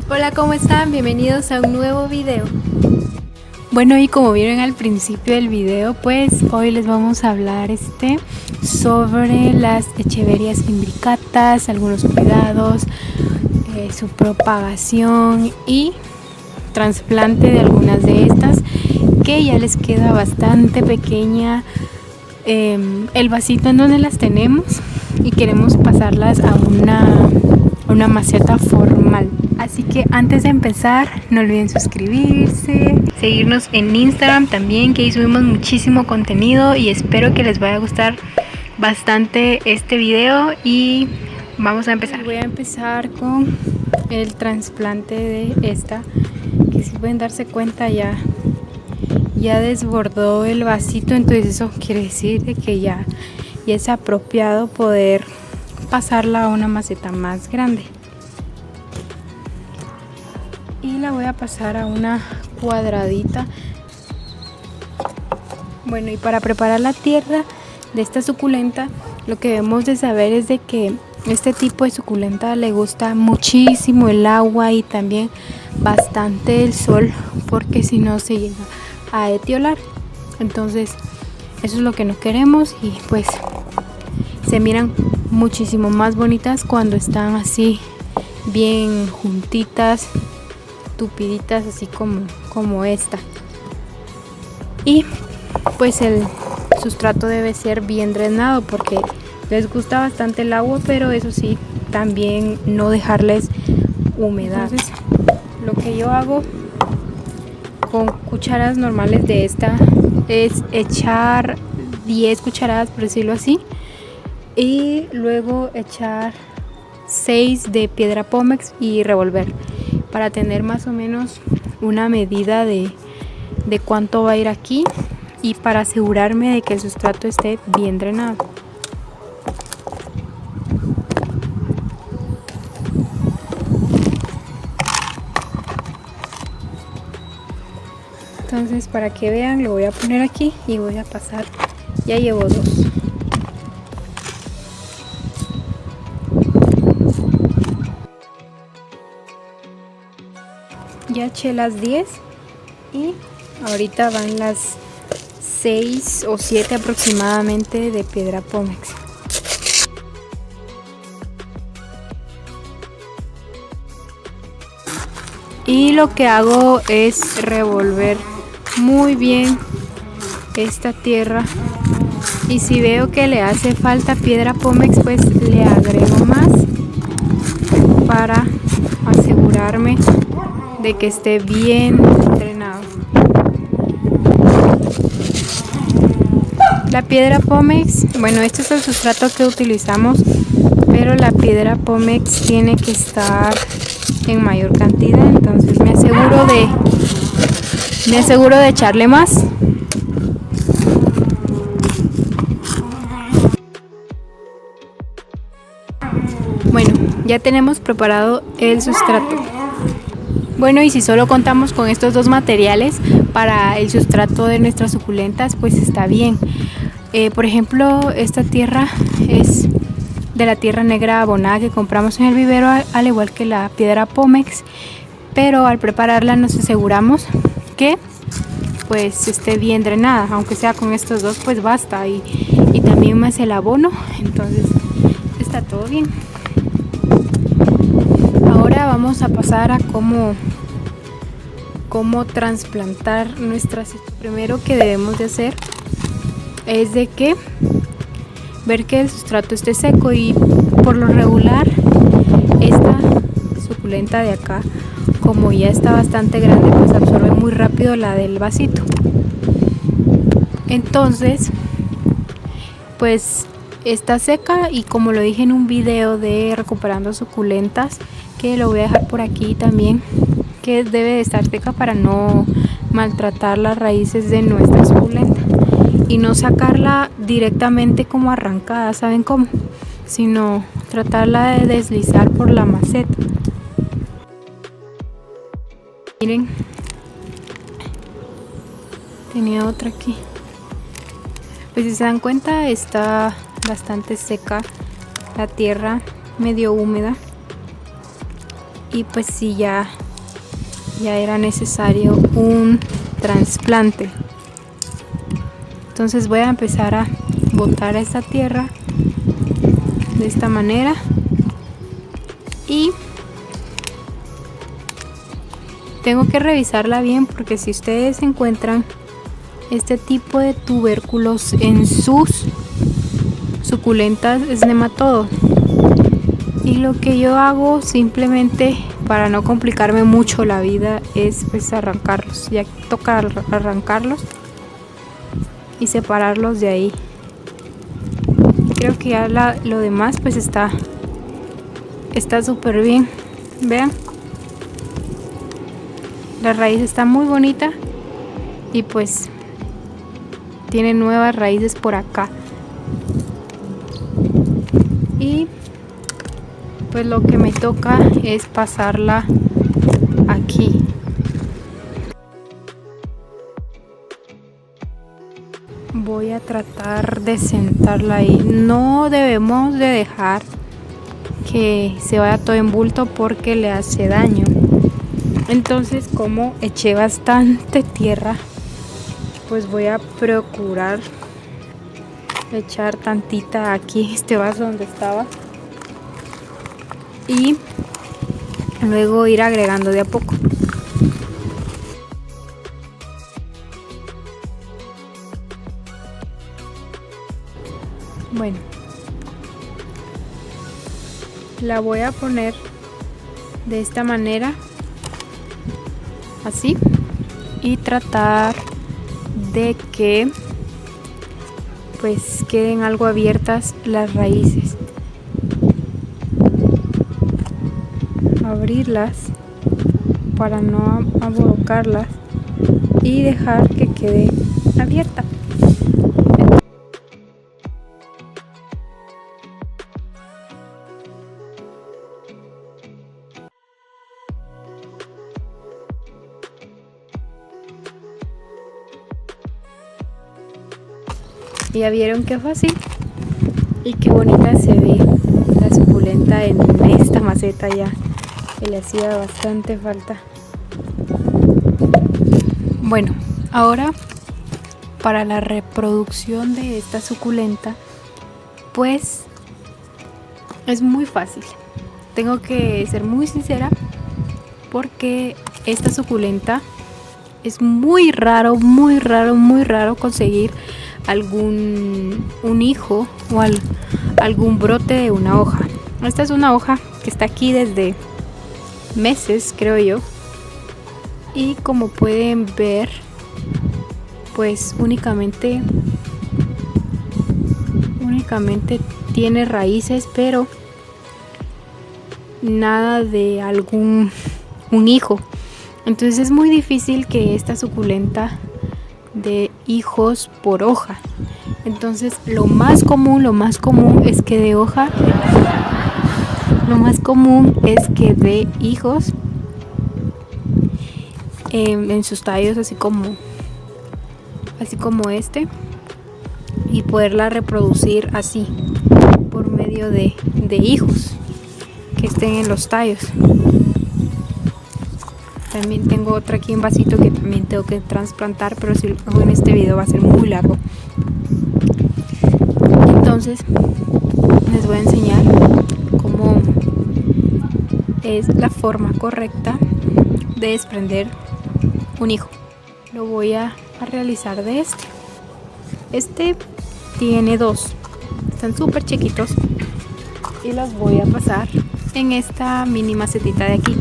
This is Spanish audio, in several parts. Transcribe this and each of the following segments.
Hola, ¿cómo están? Bienvenidos a un nuevo video. Bueno, y como vieron al principio del video, pues hoy les vamos a hablar sobre las echeverias imbricatas, algunos cuidados, su propagación y trasplante de algunas de estas, que ya les queda bastante pequeña el vasito en donde las tenemos y queremos pasarlas a una maceta formal. Así que antes de empezar, no olviden suscribirse, seguirnos en Instagram también, que ahí subimos muchísimo contenido y espero que les vaya a gustar bastante este video. Y vamos a empezar. Voy a empezar con el trasplante de esta, que si pueden darse cuenta ya desbordó el vasito, entonces eso quiere decir que ya es apropiado poder pasarla a una maceta más grande. Y la voy a pasar a una cuadradita. Bueno, y para preparar la tierra de esta suculenta, lo que debemos de saber es de que este tipo de suculenta le gusta muchísimo el agua y también bastante el sol, porque si no se llega a etiolar. Entonces eso es lo que no queremos, y pues se miran muchísimo más bonitas cuando están así bien juntitas, tupiditas, así como esta. Y pues el sustrato debe ser bien drenado porque les gusta bastante el agua, pero eso sí, también no dejarles humedad. Entonces lo que yo hago con cucharas normales de esta es echar 10 cucharadas, por decirlo así, y luego echar 6 de piedra pómex y revolver para tener más o menos una medida de cuánto va a ir aquí, y para asegurarme de que el sustrato esté bien drenado. Entonces, para que vean, lo voy a poner aquí y voy a pasar. Ya llevo 2. Ya eché las 10 y ahorita van las 6 o 7 aproximadamente de piedra pómex. Y lo que hago es revolver muy bien esta tierra, y si veo que le hace falta piedra pómex, pues le agrego más para asegurarme de que esté bien drenado. La piedra pómex, bueno, este es el sustrato que utilizamos, pero la piedra pómex tiene que estar en mayor cantidad, entonces me aseguro de echarle más. Bueno, ya tenemos preparado el sustrato. Bueno, y si solo contamos con estos dos materiales para el sustrato de nuestras suculentas, pues está bien. Por ejemplo, esta tierra es de la tierra negra abonada que compramos en el vivero, al igual que la piedra pómex, pero al prepararla nos aseguramos que pues esté bien drenada, aunque sea con estos dos pues basta, y también más el abono, entonces está todo bien. Ahora vamos a pasar a cómo trasplantar nuestras. Primero que debemos de hacer es de que ver que el sustrato esté seco, y por lo regular esta suculenta de acá, como ya está bastante grande, pues absorbe muy rápido la del vasito. Entonces pues está seca, y como lo dije en un video de recuperando suculentas, que lo voy a dejar por aquí también, que debe de estar seca para no maltratar las raíces de nuestra suculenta y no sacarla directamente como arrancada, ¿saben cómo? Sino tratarla de deslizar por la maceta. Miren, tenía otra aquí. Pues si se dan cuenta, está bastante seca la tierra, medio húmeda. y pues sí, ya era necesario un trasplante. Entonces voy a empezar a botar esta tierra de esta manera y tengo que revisarla bien, porque si ustedes encuentran este tipo de tubérculos en sus suculentas, es nematodo. Y lo que yo hago, simplemente para no complicarme mucho la vida, es pues arrancarlos. Ya toca arrancarlos y separarlos de ahí. Creo que ya lo demás pues está súper bien. Vean, la raíz está muy bonita y pues tiene nuevas raíces por acá. Y pues lo que me toca es pasarla aquí. Voy a tratar de sentarla ahí. No debemos de dejar que se vaya todo en bulto porque le hace daño. Entonces, como eché bastante tierra, pues voy a procurar echar tantita aquí, este vaso donde estaba, y luego ir agregando de a poco. Bueno, la voy a poner de esta manera, así, y tratar de que pues queden algo abiertas las raíces. Abrirlas para no abrocarlas y dejar que quede abierta. Ya vieron qué fácil y qué bonita se ve la suculenta en esta maceta, ya que le hacía bastante falta. Bueno, ahora para la reproducción de esta suculenta, pues es muy fácil. Tengo que ser muy sincera, porque esta suculenta es muy raro conseguir un hijo o algún brote de una hoja. Esta es una hoja que está aquí desde meses, creo yo, y como pueden ver, pues únicamente tiene raíces, pero nada de un hijo. Entonces es muy difícil que esta suculenta dé hijos por hoja. Entonces lo más común es que dé hoja. Lo más común es que dé hijos en sus tallos, así como este, y poderla reproducir así por medio de hijos que estén en los tallos. También tengo otra aquí en vasito que también tengo que trasplantar, pero si lo hago en este video va a ser muy largo. Entonces les voy a enseñar cómo es la forma correcta de desprender un hijo. Lo voy a realizar de este tiene dos, están súper chiquitos, y los voy a pasar en esta mini macetita de aquí.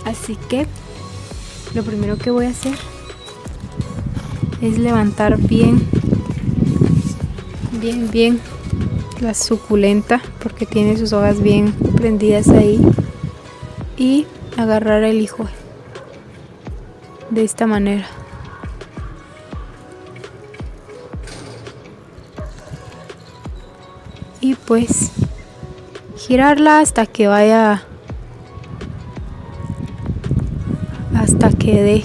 Así que lo primero que voy a hacer es levantar bien la suculenta, porque tiene sus hojas bien prendidas ahí, y agarrar el hijo de esta manera. Y pues girarla hasta que dé.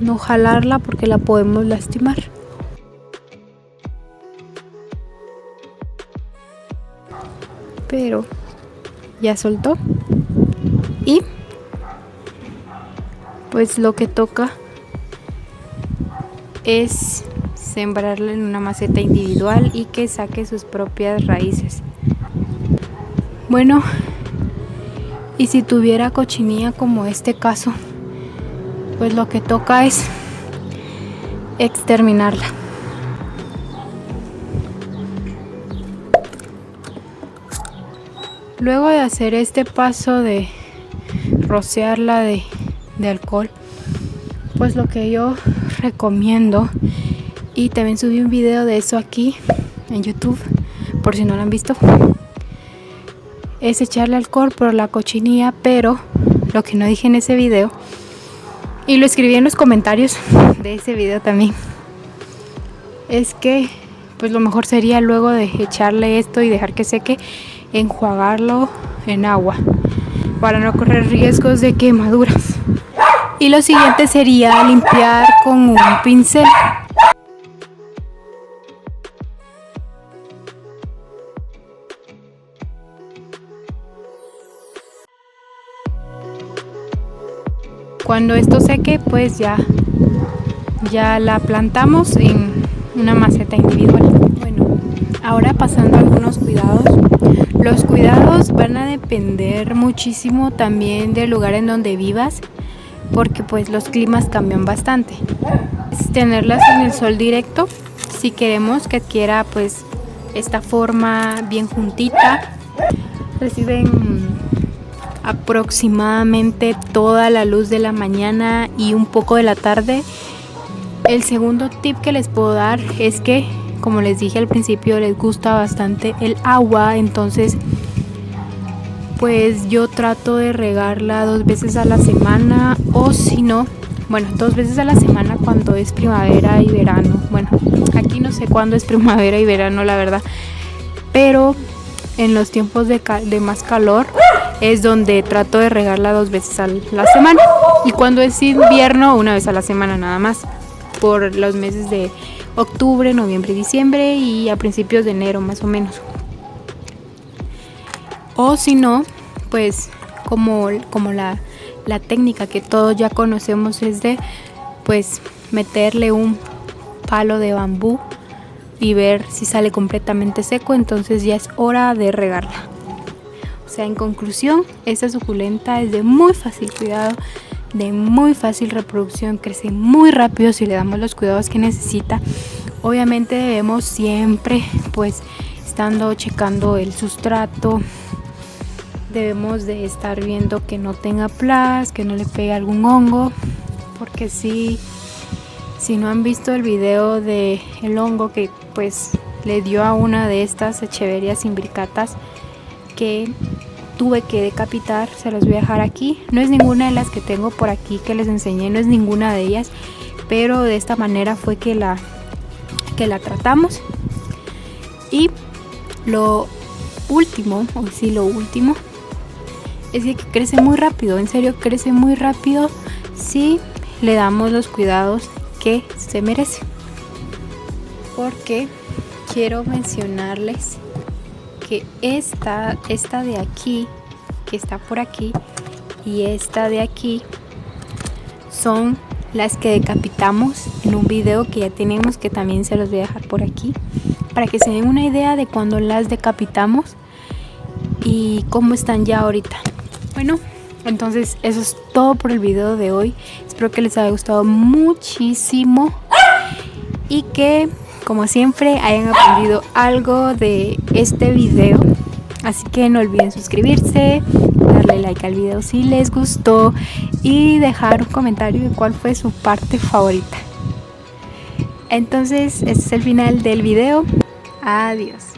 No jalarla porque la podemos lastimar. Pero ya soltó. Y pues lo que toca es sembrarla en una maceta individual y que saque sus propias raíces. Bueno, y si tuviera cochinilla como este caso, pues lo que toca es exterminarla. Luego de hacer este paso de rociarla de alcohol, pues lo que yo recomiendo, y también subí un video de eso aquí en YouTube por si no lo han visto, es echarle alcohol por la cochinilla. Pero lo que no dije en ese video, y lo escribí en los comentarios de ese video también, es que pues lo mejor sería, luego de echarle esto y dejar que seque, enjuagarlo en agua para no correr riesgos de quemaduras. Y lo siguiente sería limpiar con un pincel. Cuando esto seque, pues ya la plantamos en una maceta individual. Bueno, ahora pasando a algunos cuidados. Los cuidados van a depender muchísimo también del lugar en donde vivas, porque pues los climas cambian bastante. Es tenerlas en el sol directo si queremos que adquiera pues esta forma bien juntita. Reciben aproximadamente toda la luz de la mañana y un poco de la tarde. El segundo tip que les puedo dar es que, como les dije al principio, les gusta bastante el agua, entonces pues yo trato de regarla 2 veces a la semana, o si no, bueno, 2 veces a la semana cuando es primavera y verano. Bueno, aquí no sé cuándo es primavera y verano, la verdad, pero en los tiempos de más calor es donde trato de regarla 2 veces a la semana, y cuando es invierno 1 vez a la semana nada más, por los meses de octubre, noviembre y diciembre, y a principios de enero más o menos. O si no, pues como la técnica que todos ya conocemos es de pues meterle un palo de bambú y ver si sale completamente seco, entonces ya es hora de regarla. O sea, en conclusión, esta suculenta es de muy fácil cuidado, de muy fácil reproducción, crece muy rápido si le damos los cuidados que necesita. Obviamente debemos siempre pues estando checando el sustrato, debemos de estar viendo que no tenga plagas, que no le pegue algún hongo, porque si no han visto el video de el hongo que pues le dio a una de estas echeverias imbricatas que tuve que decapitar, se los voy a dejar aquí. No es ninguna de las que tengo por aquí que les enseñé, no es ninguna de ellas, pero de esta manera fue que la tratamos. Y lo último es que crece muy rápido, en serio crece muy rápido si le damos los cuidados que se merece. Porque quiero mencionarles que esta de aquí, que está por aquí, y esta de aquí son las que decapitamos en un video que ya tenemos, que también se los voy a dejar por aquí, para que se den una idea de cuando las decapitamos y cómo están ya ahorita. Bueno, entonces eso es todo por el video de hoy. Espero que les haya gustado muchísimo y que, como siempre, hayan aprendido algo de este video. Así que no olviden suscribirse, darle like al video si les gustó y dejar un comentario de cuál fue su parte favorita. Entonces, este es el final del video. Adiós.